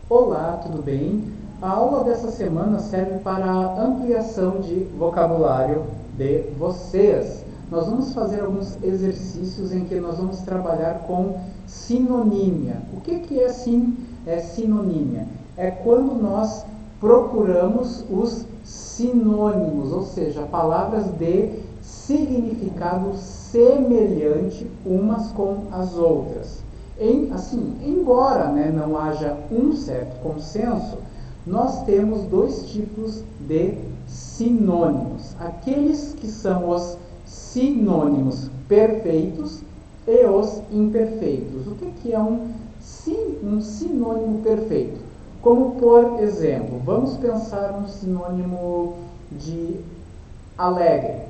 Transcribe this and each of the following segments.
Olá, tudo bem? A aula dessa semana serve para a ampliação de vocabulário de vocês. Nós vamos fazer alguns exercícios em que nós vamos trabalhar com sinonímia. O que é sinonímia? É quando nós procuramos os sinônimos, ou seja, palavras de significado semelhante umas com as outras. Embora não haja um certo consenso, nós temos dois tipos de sinônimos. Aqueles que são os sinônimos perfeitos e os imperfeitos. O que é um sinônimo perfeito? Como, por exemplo, vamos pensar no sinônimo de alegre,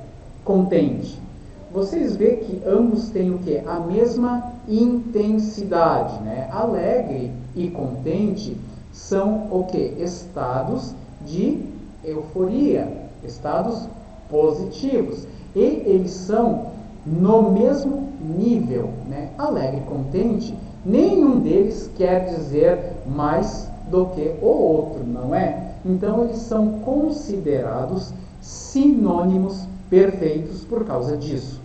contente. Vocês veem que ambos têm o quê? A mesma intensidade, né? Alegre e contente são o quê? Estados de euforia, estados positivos. E eles são no mesmo nível, né? Alegre e contente, nenhum deles quer dizer mais do que o outro, não é? Então eles são considerados sinônimos perfeitos por causa disso.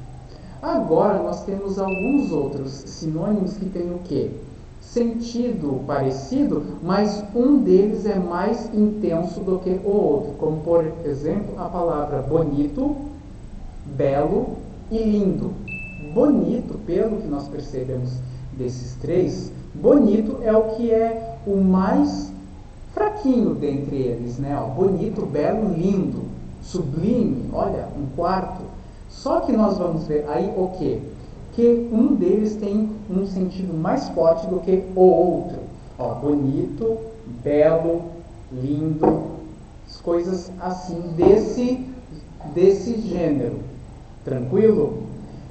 Agora nós temos alguns outros sinônimos que têm o quê? Sentido parecido, mas um deles é mais intenso do que o outro, como por exemplo a palavra bonito, belo e lindo. Bonito, pelo que nós percebemos desses três, bonito é o que é o mais fraquinho dentre eles, né? Bonito, belo, lindo, sublime, olha, um quarto. Só que nós vamos ver aí o quê? Que um deles tem um sentido mais forte do que o outro. Bonito, belo, lindo, coisas assim desse gênero. Tranquilo?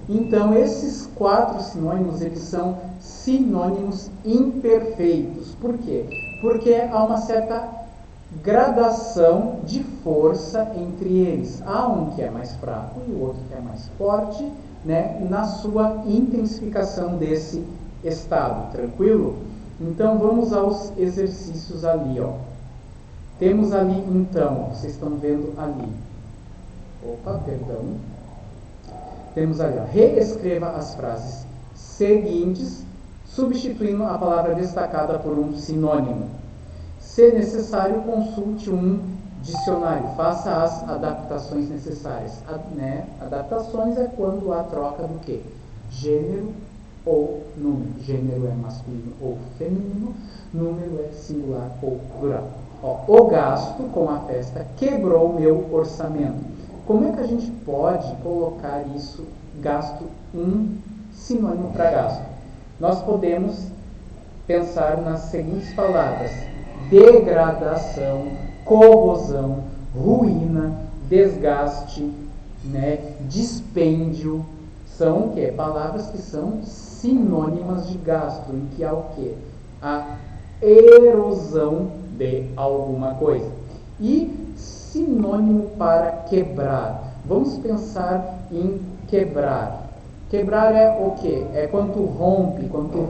Então, esses quatro sinônimos, eles são sinônimos imperfeitos. Por quê? Porque há uma certa gradação de força entre eles. Há um que é mais fraco e o outro que é mais forte, né, na sua intensificação desse estado. Tranquilo? Então, vamos aos exercícios ali, ó. Temos ali, então, vocês estão vendo ali. Opa, perdão. Temos ali, ó, reescreva as frases seguintes, substituindo a palavra destacada por um sinônimo. Se necessário, consulte um dicionário, faça as adaptações necessárias. Adaptações é quando há troca do quê? Gênero ou número. Gênero é masculino ou feminino, número é singular ou plural. O gasto com a festa quebrou meu orçamento. Como é que a gente pode colocar isso, gasto, um sinônimo para gasto? Nós podemos pensar nas seguintes palavras: degradação, corrosão, ruína, desgaste, dispêndio. São o quê? Palavras que são sinônimas de gasto, em que há o quê? A erosão de alguma coisa. E sinônimo para quebrar. Vamos pensar em quebrar. Quebrar é o quê? É quando tu rompe, quando tu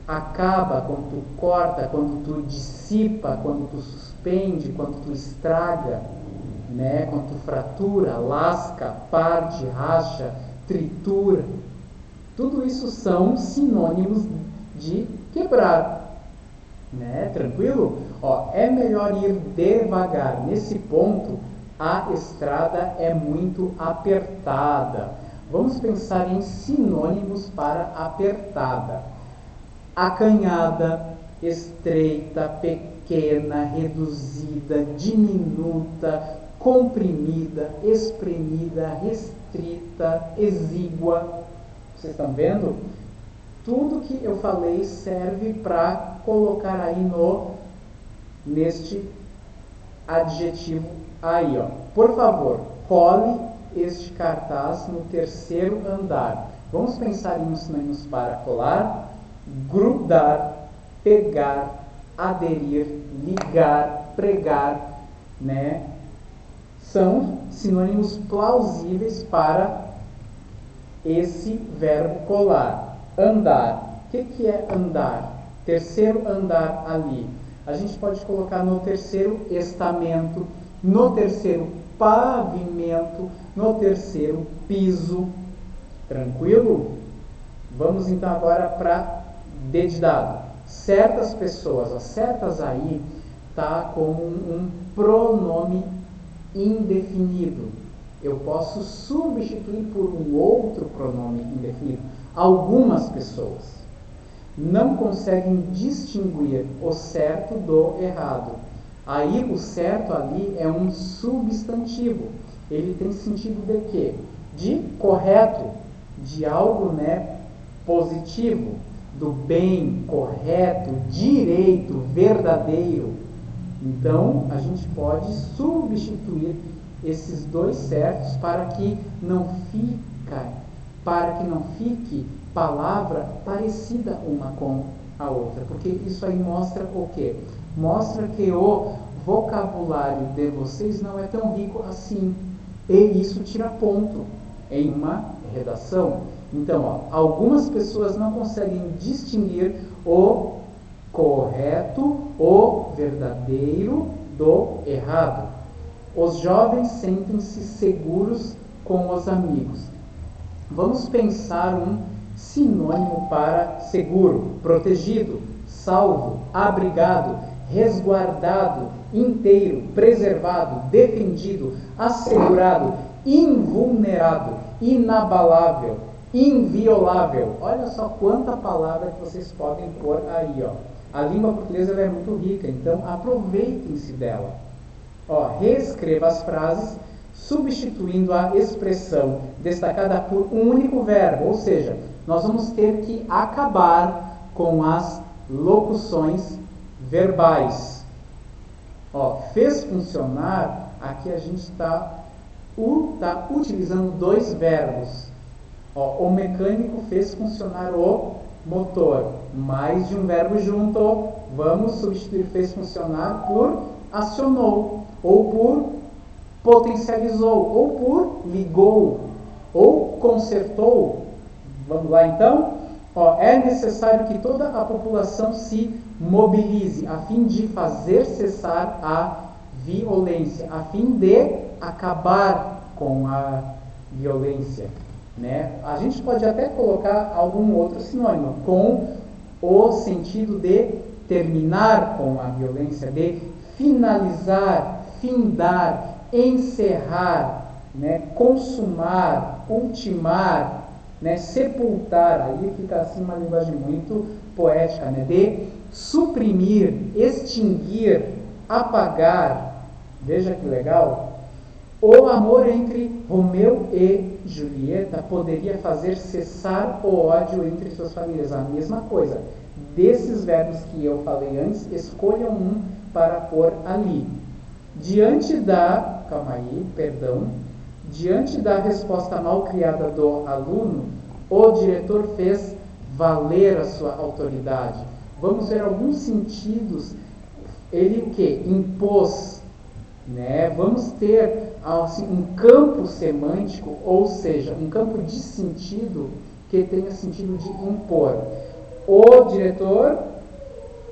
acaba, quando tu corta, quando tu dissipa, quando tu suspende, quando tu estraga, quando tu fratura, lasca, parte, racha, tritura. Tudo isso são sinônimos de quebrar. Tranquilo? É melhor ir devagar. Nesse ponto, a estrada é muito apertada. Vamos pensar em sinônimos para apertada. Acanhada, estreita, pequena, reduzida, diminuta, comprimida, espremida, restrita, exígua. Vocês estão vendo? Tudo que eu falei serve para colocar aí neste adjetivo aí, ó. Por favor, cole este cartaz no terceiro andar. Vamos pensar em sinônimos para colar: grudar, pegar, aderir, ligar, pregar, São sinônimos plausíveis para esse verbo colar. Andar. O que é andar? Terceiro andar ali. A gente pode colocar no terceiro estamento, no terceiro pavimento, no terceiro piso. Tranquilo? Vamos então agora para D de dado. Certas pessoas, ó, certas aí, tá como um pronome indefinido. Eu posso substituir por um outro pronome indefinido. Algumas pessoas não conseguem distinguir o certo do errado. Aí o certo ali é um substantivo. Ele tem sentido de quê? De correto, de algo, né, positivo, do bem, correto, direito, verdadeiro. Então, a gente pode substituir esses dois certos para que não fique palavra parecida uma com a outra, porque isso aí mostra o quê? Mostra que o vocabulário de vocês não é tão rico assim, e isso tira ponto em uma redação. Então, ó, algumas pessoas não conseguem distinguir o correto, o verdadeiro do errado. Os jovens sentem-se seguros com os amigos. Vamos pensar um sinônimo para seguro: protegido, salvo, abrigado, resguardado, inteiro, preservado, defendido, assegurado, invulnerável, inabalável, inviolável. Olha só quanta palavra que vocês podem pôr aí, ó. A língua portuguesa ela é muito rica, então aproveitem-se dela. Ó, reescreva as frases substituindo a expressão destacada por um único verbo, ou seja, nós vamos ter que acabar com as locuções verbais. Ó, fez funcionar, aqui a gente está utilizando dois verbos. Ó, o mecânico fez funcionar o motor. Mais de um verbo junto. Vamos substituir fez funcionar por acionou, ou por potencializou, ou por ligou, ou consertou. Vamos lá então? Ó, é necessário que toda a população se mobilize a fim de fazer cessar a violência, a fim de acabar com a violência. Né? A gente pode até colocar algum outro sinônimo, com o sentido de terminar com a violência, de finalizar, findar, encerrar, né? Consumar, ultimar, né? Sepultar. Aí fica assim uma linguagem muito poética, né? De suprimir, extinguir, apagar. Veja que legal. O amor entre Romeu e Julieta poderia fazer cessar o ódio entre suas famílias. A mesma coisa. Desses verbos que eu falei antes, escolham um para pôr ali. Diante da resposta mal criada do aluno, o diretor fez valer a sua autoridade. Vamos ver alguns sentidos. Ele o que? Impôs. Né? Vamos ter assim, um campo semântico, ou seja, um campo de sentido que tenha sentido de impor. O diretor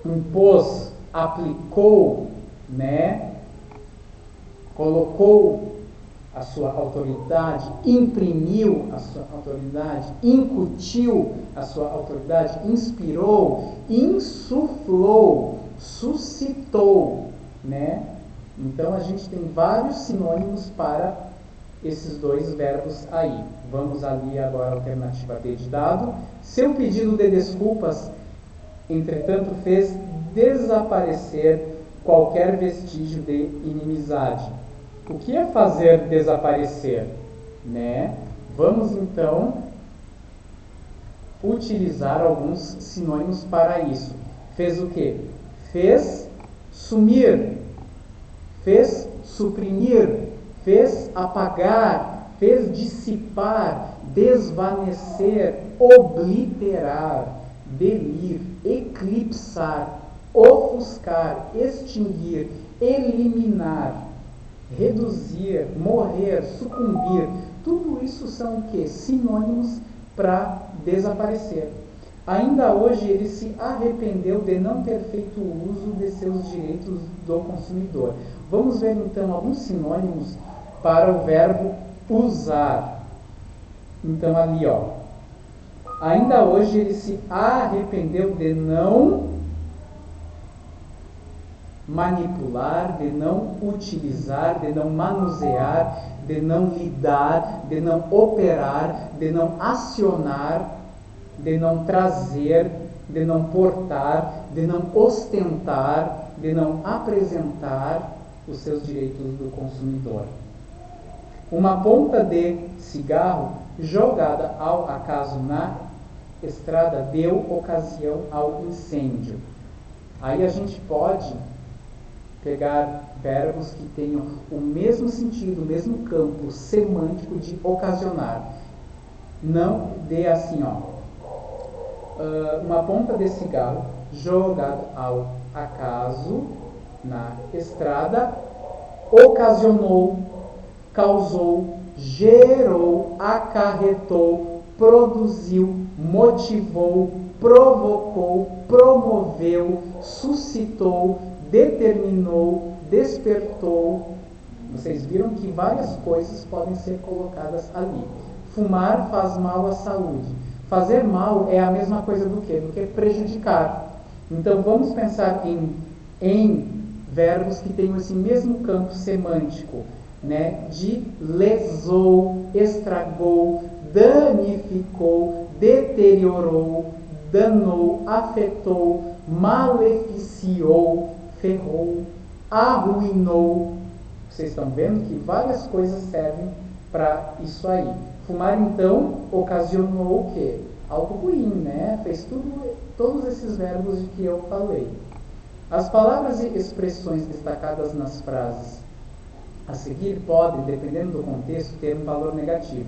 impôs, aplicou, né? Colocou a sua autoridade, imprimiu a sua autoridade, incutiu a sua autoridade, inspirou, insuflou, suscitou, né? Então, a gente tem vários sinônimos para esses dois verbos aí. Vamos ali agora a alternativa D de dado. Seu pedido de desculpas, entretanto, fez desaparecer qualquer vestígio de inimizade. O que é fazer desaparecer? Né? Vamos, então, utilizar alguns sinônimos para isso. Fez o quê? Fez sumir, fez suprimir, fez apagar, fez dissipar, desvanecer, obliterar, delir, eclipsar, ofuscar, extinguir, eliminar, reduzir, morrer, sucumbir. Tudo isso são o quê? Sinônimos para desaparecer. Ainda hoje ele se arrependeu de não ter feito uso de seus direitos do consumidor. Vamos ver então alguns sinônimos para o verbo usar. Então ali, ó. Ainda hoje ele se arrependeu de não manipular, de não utilizar, de não manusear, de não lidar, de não operar, de não acionar, de não trazer, de não portar, de não ostentar, de não apresentar os seus direitos do consumidor. Uma ponta de cigarro jogada ao acaso na estrada deu ocasião ao incêndio. Aí a gente pode pegar verbos que tenham o mesmo sentido, o mesmo campo semântico de ocasionar. Não dê assim, ó. Uma ponta de cigarro jogada ao acaso na estrada ocasionou, causou, gerou, acarretou, produziu, motivou, provocou, promoveu, suscitou, determinou, despertou. Vocês viram que várias coisas podem ser colocadas ali. Fumar faz mal à saúde. Fazer mal é a mesma coisa do que? Do que prejudicar. Então vamos pensar em verbos que tenham esse mesmo campo semântico, né? De lesou, estragou, danificou, deteriorou, danou, afetou, maleficiou, ferrou, arruinou. Vocês estão vendo que várias coisas servem para isso aí. Fumar, então, ocasionou o quê? Algo ruim, né? Fez todos esses verbos de que eu falei. As palavras e expressões destacadas nas frases a seguir podem, dependendo do contexto, ter um valor negativo.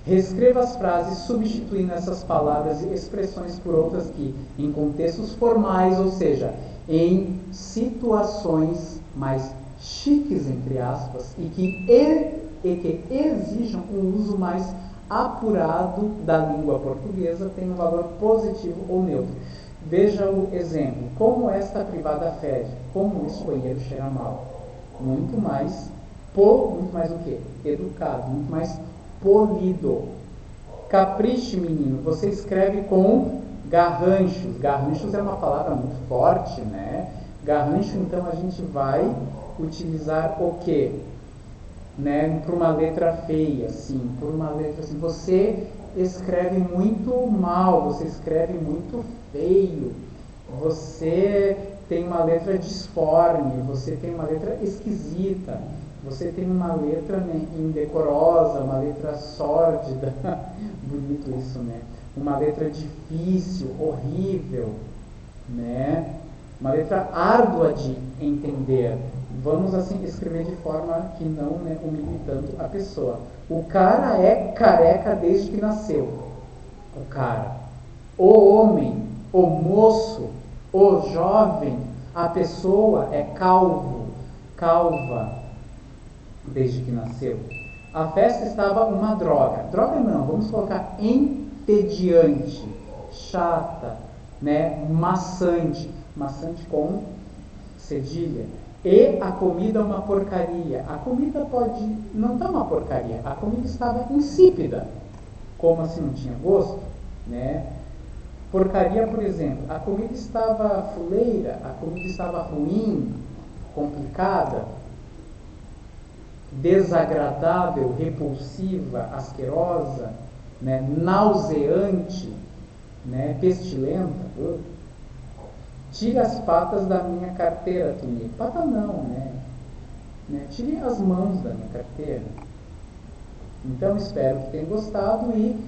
Reescreva as frases substituindo essas palavras e expressões por outras que, em contextos formais, ou seja, em situações mais chiques, entre aspas, e que exijam um uso mais apurado da língua portuguesa, tem um valor positivo ou neutro. Veja o exemplo. Como esta privada fede? Como esse banheiro cheira mal? Muito mais o quê? Educado, muito mais polido. Capriche, menino. Você escreve com garranchos. Garranchos é uma palavra muito forte, né? Garrancho, então, a gente vai utilizar o quê? Né? Para uma letra feia, assim. Por uma letra assim. Você escreve muito mal. Você escreve muito feio. Você tem uma letra disforme. Você tem uma letra esquisita. Você tem uma letra, né, indecorosa, uma letra sórdida, bonito isso, né? Uma letra difícil, horrível, né? Uma letra árdua de entender. Vamos assim escrever de forma que não, né, humilhe tanto a pessoa. O cara é careca desde que nasceu. O cara. O homem, o moço, o jovem, a pessoa é calvo, calva, desde que nasceu. A festa estava uma droga. Droga não, vamos colocar entediante, chata, né? Maçante. Maçante com cedilha. E a comida uma porcaria. A comida pode não estar uma porcaria. A comida estava insípida. Como assim não tinha gosto? Né? Porcaria, por exemplo. A comida estava fuleira. A comida estava ruim, complicada, desagradável, repulsiva, asquerosa, né, nauseante, né, pestilenta. Tire as patas da minha carteira, Tony. Pata não, né? Tire as mãos da minha carteira. Então, espero que tenham gostado e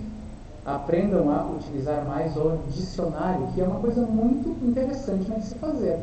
aprendam a utilizar mais o dicionário, que é uma coisa muito interessante de se fazer.